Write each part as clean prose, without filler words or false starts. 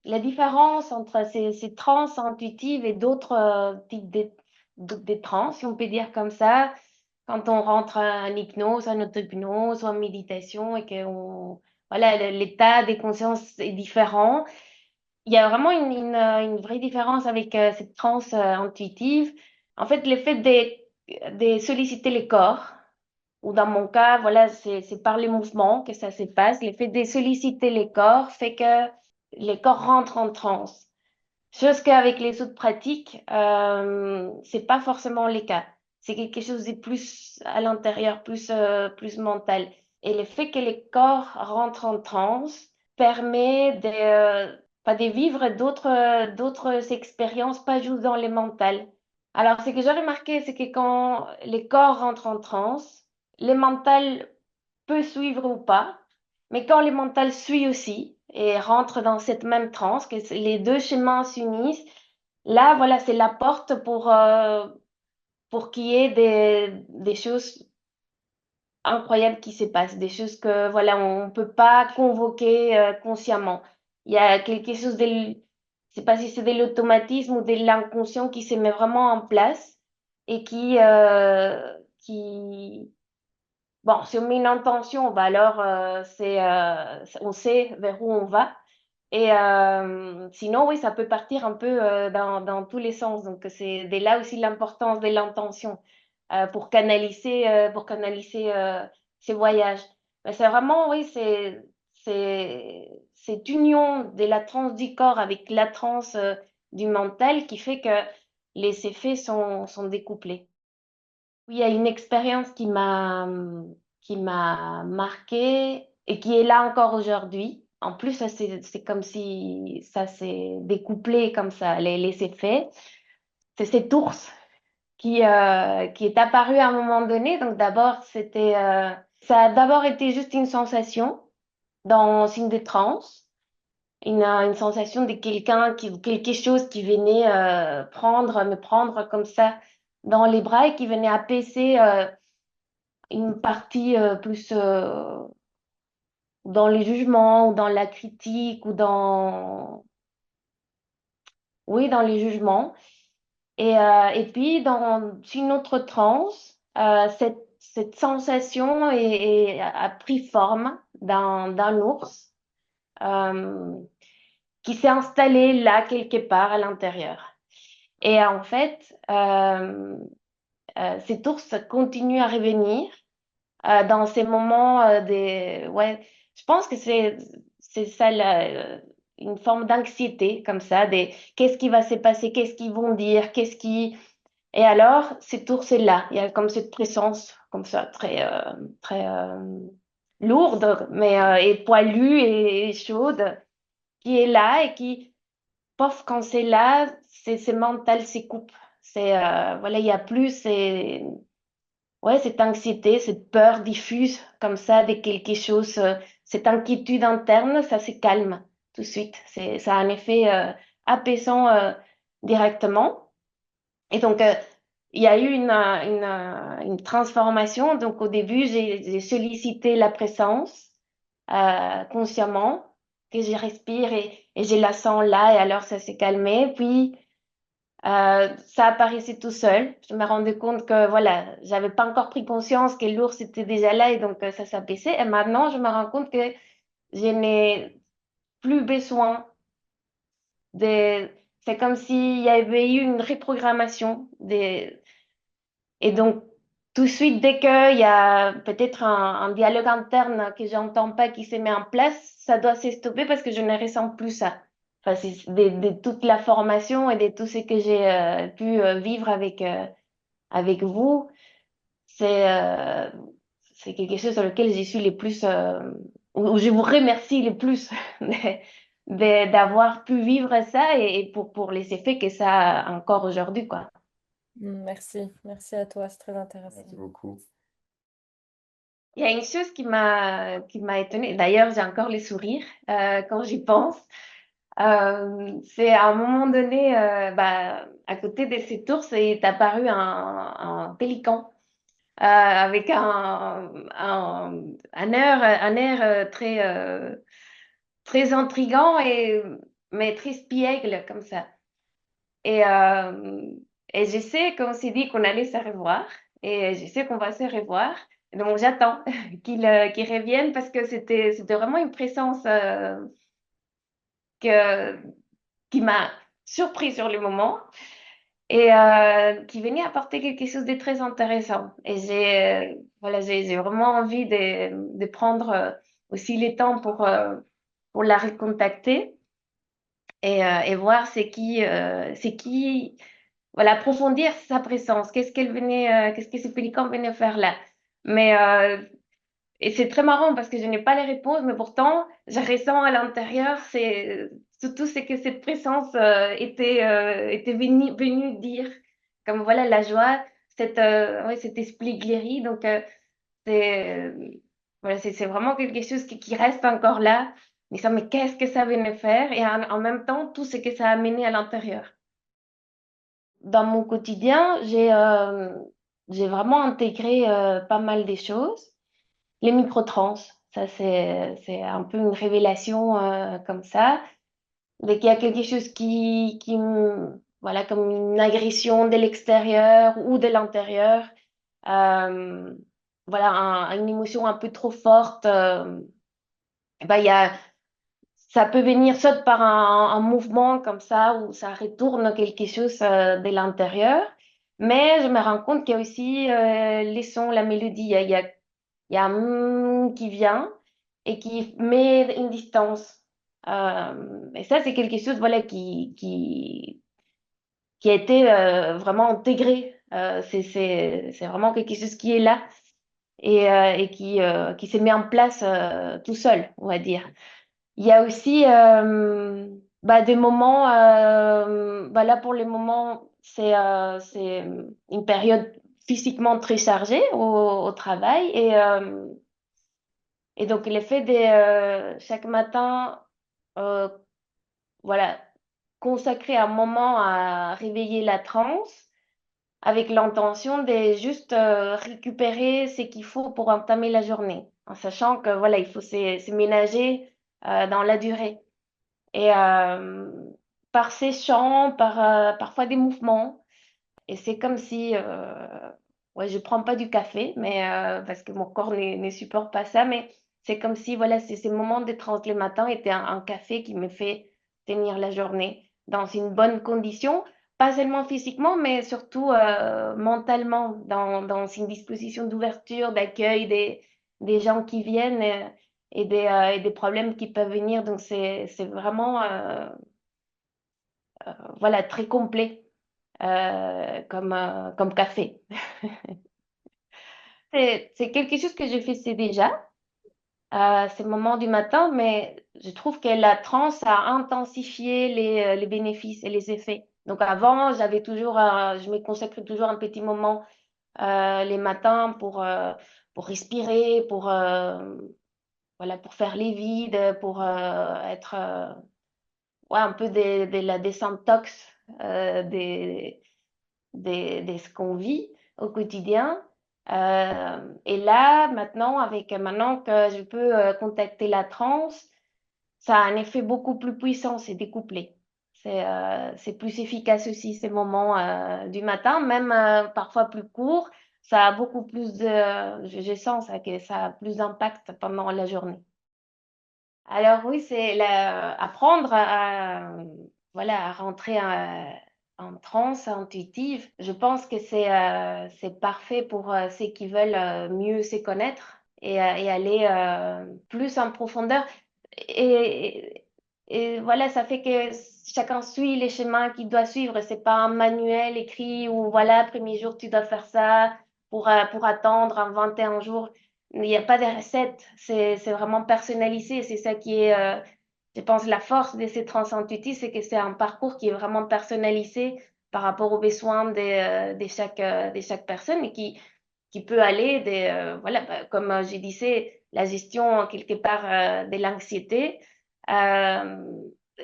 la différence entre ces trans intuitives et d'autres types de trans, si on peut dire comme ça, quand on rentre en hypnose, en auto-hypnose ou en méditation et que voilà, l'état des consciences est différent. Il y a vraiment une vraie différence avec cette transe intuitive. En fait, le fait de solliciter le corps, ou dans mon cas, voilà, c'est par les mouvements que ça se passe. Le fait de solliciter les corps fait que les corps rentrent en transe. Chose qu'avec les autres pratiques, c'est pas forcément le cas. C'est quelque chose de plus à l'intérieur, plus mental. Et le fait que les corps rentrent en transe permet pas de vivre d'autres expériences, pas juste dans le mental. Alors, ce que j'ai remarqué, c'est que quand les corps rentrent en transe, le mental peut suivre ou pas, mais quand le mental suit aussi et rentre dans cette même transe, que les deux chemins s'unissent, là, voilà, c'est la porte pour qu'il y ait des choses incroyables qui se passent, des choses que, voilà, on ne peut pas convoquer consciemment. Il y a quelque chose je sais pas si c'est de l'automatisme ou de l'inconscient qui se met vraiment en place et qui bon, si on met une intention, bah alors on sait vers où on va. Et sinon, oui, ça peut partir un peu dans tous les sens. Donc, c'est de là aussi l'importance de l'intention pour canaliser ces voyages. Mais c'est vraiment, oui, c'est cette union de la transe du corps avec la transe du mental qui fait que les effets sont découplés. Oui, il y a une expérience qui m'a marquée et qui est là encore aujourd'hui. En plus, ça, c'est comme si ça s'est découplé comme ça, les effets. C'est cet ours qui est apparu à un moment donné. Donc d'abord, ça a d'abord été juste une sensation dans une des transes, une sensation de quelque chose qui venait me prendre comme ça dans les bras et qui venait apaiser une partie plus dans les jugements ou dans la critique ou oui, dans les jugements. Et puis, dans une autre transe, cette sensation a pris forme d'un ours euh, qui s'est installé là quelque part à l'intérieur. Et en fait, cet ours continue à revenir dans ces moments ouais, je pense que c'est ça une forme d'anxiété comme ça, qu'est-ce qui va se passer, qu'est-ce qu'ils vont dire, et alors cet ours est là, il y a comme cette présence comme ça très lourde mais et poilue et chaude qui est là et qui pof quand c'est là, c'est mental, c'est coupe. Voilà, il y a plus ouais, cette anxiété, cette peur diffuse comme ça de quelque chose, cette inquiétude interne, ça se calme tout de suite. Ça a un effet apaisant directement. Et donc, il y a eu une transformation. Donc, au début, j'ai sollicité la présence consciemment, que je respire et je la sens là, et alors ça s'est calmé. Puis, ça apparaissait tout seul. Je me rendais compte que voilà, j'avais pas encore pris conscience que l'ours était déjà là et donc ça s'abaissait. Et maintenant, je me rends compte que je n'ai plus besoin de. C'est comme s'il y avait eu une reprogrammation et donc tout de suite, dès qu'il y a peut-être un dialogue interne que j'entends pas qui se met en place, ça doit se stopper parce que je ne ressens plus ça. Enfin, c'est de toute la formation et de tout ce que j'ai pu vivre avec vous, c'est euh, c'est quelque chose sur lequel je suis le plus, où je vous remercie le plus d'avoir pu vivre ça et pour les effets que ça a encore aujourd'hui, quoi. Merci, merci à toi, c'est très intéressant. Merci beaucoup. Il y a une chose qui m'a étonnée. D'ailleurs, j'ai encore les sourires quand j'y pense. C'est à un moment donné, à côté de cet ours, est apparu un pélican avec un air très intriguant mais très espiègle comme ça. Et, euh, et je sais qu'on s'est dit qu'on allait se revoir et je sais qu'on va se revoir. Donc j'attends qu'il revienne parce que c'était vraiment une présence que, qui m'a surpris sur le moment et qui venait apporter quelque chose de très intéressant. Et voilà, j'ai vraiment envie de prendre aussi le temps pour la recontacter et voir c'est qui, voilà, approfondir sa présence. Qu'est-ce que ce pélican venait faire là? Mais et c'est très marrant parce que je n'ai pas les réponses, mais pourtant, je ressens à l'intérieur, c'est surtout c'est que cette présence était venue dire, comme voilà, la joie, ouais, cet esprit guéri. Donc, c'est voilà, c'est vraiment quelque chose qui reste encore là. Mais ça, mais qu'est-ce que ça venait faire? Et en même temps, tout ce que ça a amené à l'intérieur. Dans mon quotidien, j'ai vraiment intégré pas mal des choses. Les microtrans, ça c'est un peu une révélation comme ça. Dès qu'il y a quelque chose voilà, comme une agression de l'extérieur ou de l'intérieur, euh, voilà, une émotion un peu trop forte, ben, ça peut venir soit par un mouvement comme ça où ça retourne quelque chose de l'intérieur, mais je me rends compte qu'il y a aussi les sons, la mélodie. Il y a un qui vient et qui met une distance. Et ça, c'est quelque chose voilà, qui a été vraiment intégré. C'est vraiment quelque chose qui est là et qui s'est mis en place tout seul, on va dire. Il y a aussi bah, des moments, bah, là pour le moment, c'est une période physiquement très chargée au travail et donc l'effet de chaque matin, euh, voilà, consacrer un moment à réveiller la transe avec l'intention de juste récupérer ce qu'il faut pour entamer la journée, en sachant que voilà, il faut se ménager dans la durée. Et par ces chants, parfois des mouvements. Et c'est comme si, ouais, je prends pas du café, mais parce que mon corps ne supporte pas ça, mais c'est comme si, voilà, ces moments de transe le matin étaient un café qui me fait tenir la journée dans une bonne condition, pas seulement physiquement, mais surtout mentalement, dans une disposition d'ouverture, d'accueil des gens qui viennent et des problèmes qui peuvent venir. Donc, c'est vraiment, voilà, très complet comme café. C'est quelque chose que je faisais déjà à ces moments du matin, mais je trouve que la transe a intensifié les bénéfices et les effets. Donc avant, je me consacrais toujours un petit moment les matins pour respirer, voilà, pour faire les vides, pour être ouais, un peu de la désintox de ce qu'on vit au quotidien. Et là, maintenant que je peux contacter la transe, ça a un effet beaucoup plus puissant, c'est découplé. C'est plus efficace aussi ces moments du matin, même parfois plus courts. Ça a beaucoup plus je sens ça, que ça a plus d'impact pendant la journée. Alors oui, apprendre voilà, à rentrer en transe intuitive. Je pense que c'est parfait pour ceux qui veulent mieux se connaître et aller plus en profondeur. Et, et voilà, ça fait que chacun suit les chemins qu'il doit suivre. C'est pas un manuel écrit où voilà, premier jour tu dois faire ça pour attendre en 21 jours. Il n'y a pas de recette, c'est vraiment personnalisé. C'est ça qui est, je pense, la force de ces trans intuitifs, c'est que c'est un parcours qui est vraiment personnalisé par rapport aux besoins de chaque personne et qui peut aller voilà, bah, comme je disais, la gestion quelque part de l'anxiété, euh,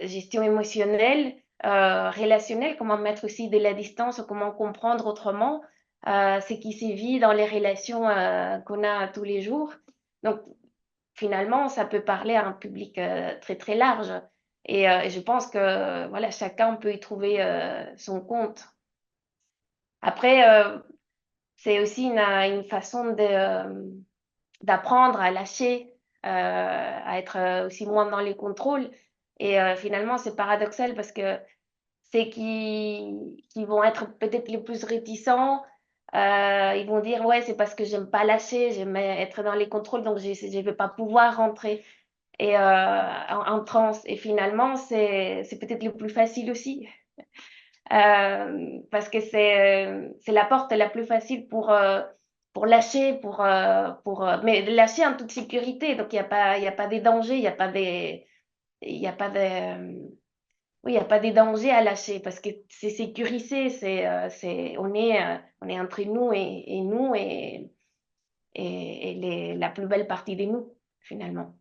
gestion émotionnelle, relationnelle, comment mettre aussi de la distance ou comment comprendre autrement ce qui se vit dans les relations qu'on a tous les jours. Donc, finalement, ça peut parler à un public très, très large. Et je pense que voilà, chacun peut y trouver son compte. Après, c'est aussi une façon d'apprendre à lâcher, à être aussi moins dans les contrôles. Et finalement, c'est paradoxal parce que c'est qui vont être peut-être les plus réticents. Ils vont dire, ouais, c'est parce que j'aime pas lâcher, j'aime être dans les contrôles, donc je vais pas pouvoir rentrer en transe. Et finalement, c'est peut-être le plus facile aussi. Parce que c'est la porte la plus facile pour lâcher, mais lâcher en toute sécurité. Donc, il y a pas des dangers, il y a pas de, oui, il y a pas des dangers à lâcher parce que c'est sécurisé, on est entre nous et nous et la plus belle partie de nous, finalement.